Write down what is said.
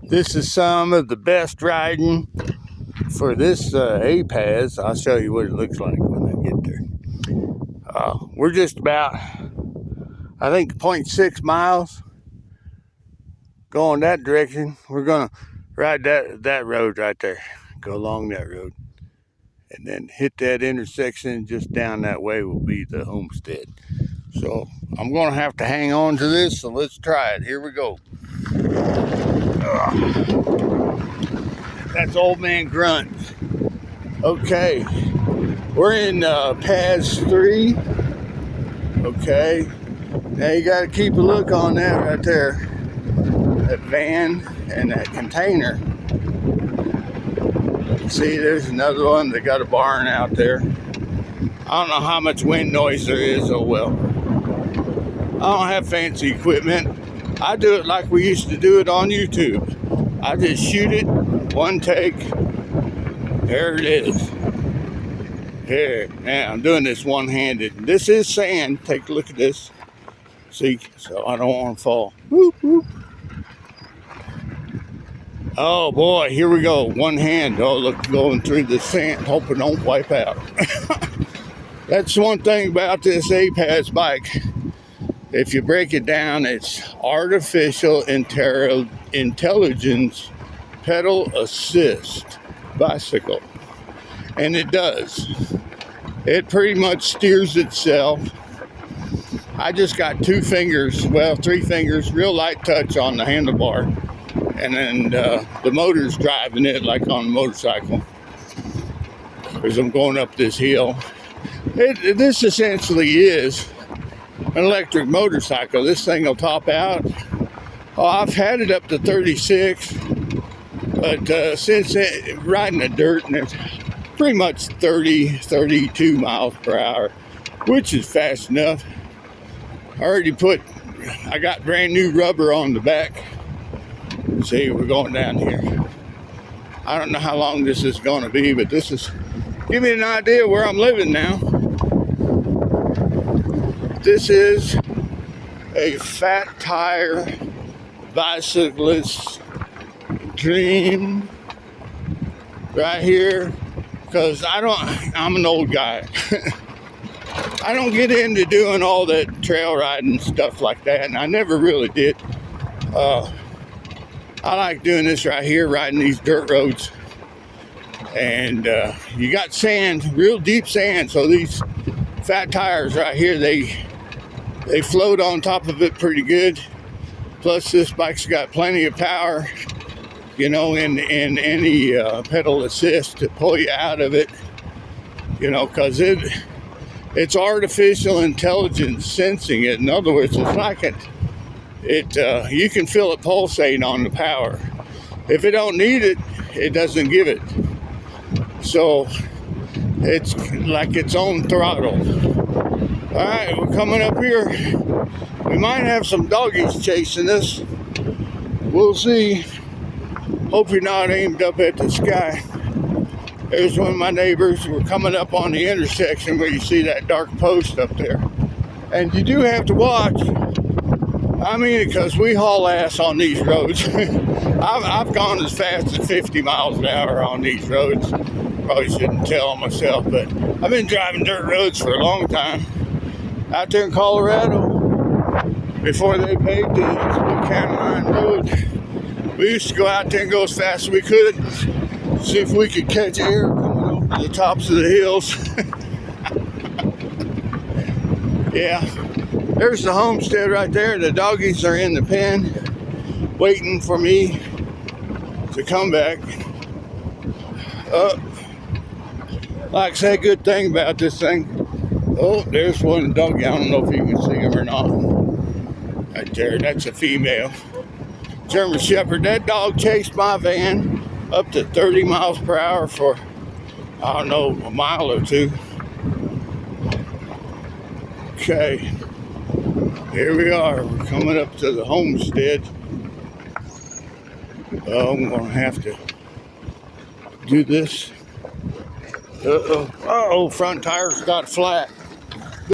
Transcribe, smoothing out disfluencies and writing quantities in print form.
This is some of the best riding for this A-Pass. I'll show you what it looks like when I get there. We're just about, I think, 0.6 miles going that direction. We're going to ride that road right there, go along that road, and then hit that intersection. Just down that way will be the homestead. So I'm going to have to hang on to this, so let's try it. Here we go. That's Old Man Grunt. Okay, we're in Pass 3. Okay, now you got to keep a look on that right there. That van and that container. See, there's another one. They got a barn out there. I don't know how much wind noise there is. Oh well. I don't have fancy equipment. I do it like we used to do it on YouTube. I just shoot it, one take. There it is. Here, now I'm doing this one-handed. This is sand. Take a look at this. See, so I don't want to fall. Whoop, whoop. Oh boy, here we go. One hand. Oh, look, going through the sand, hoping don't wipe out. That's one thing about this A-Pass bike. If you break it down, it's artificial intelligence pedal assist bicycle. And it does. It pretty much steers itself. I just got 2 fingers, well, 3 fingers, real light touch on the handlebar. And then the motor's driving it like on a motorcycle. As I'm going up this hill. This essentially is an electric motorcycle. This thing will top out. Oh, I've had it up to 36, but since riding the dirt, and it's pretty much 30, 32 miles per hour, which is fast enough. I got brand new rubber on the back. See, we're going down here. I don't know how long this is going to be, but this is give me an idea where I'm living now. This is a fat tire bicyclist dream right here, because I'm an old guy. I don't get into doing all that trail riding stuff like that, and I never really did. I like doing this right here, riding these dirt roads. And you got sand, real deep sand, so these fat tires right here, they float on top of it pretty good. Plus, this bike's got plenty of power, you know, in any pedal assist to pull you out of it, you know, because it's artificial intelligence sensing it. In other words, it's like you can feel it pulsating on the power. If it don't need it, it doesn't give it. So it's like its own throttle. All right, we're coming up here. We might have some doggies chasing us. We'll see. Hope you're not aimed up at the sky. There's one of my neighbors. We're coming up on the intersection where you see that dark post up there. And you do have to watch. I mean, because we haul ass on these roads. I've gone as fast as 50 miles an hour on these roads. Probably shouldn't tell myself, but I've been driving dirt roads for a long time. Out there in Colorado, before they paved the County Line Road, we used to go out there and go as fast as we could, see if we could catch air coming over the tops of the hills. Yeah, there's the homestead right there. The doggies are in the pen, waiting for me to come back. Like I say, good thing about this thing. Oh, there's one doggy. I don't know if you can see him or not. Right there, that's a female German Shepherd. That dog chased my van up to 30 miles per hour for, I don't know, a mile or two. Okay, here we are. We're coming up to the homestead. Oh, I'm going to have to do this. Uh-oh, front tires got flat.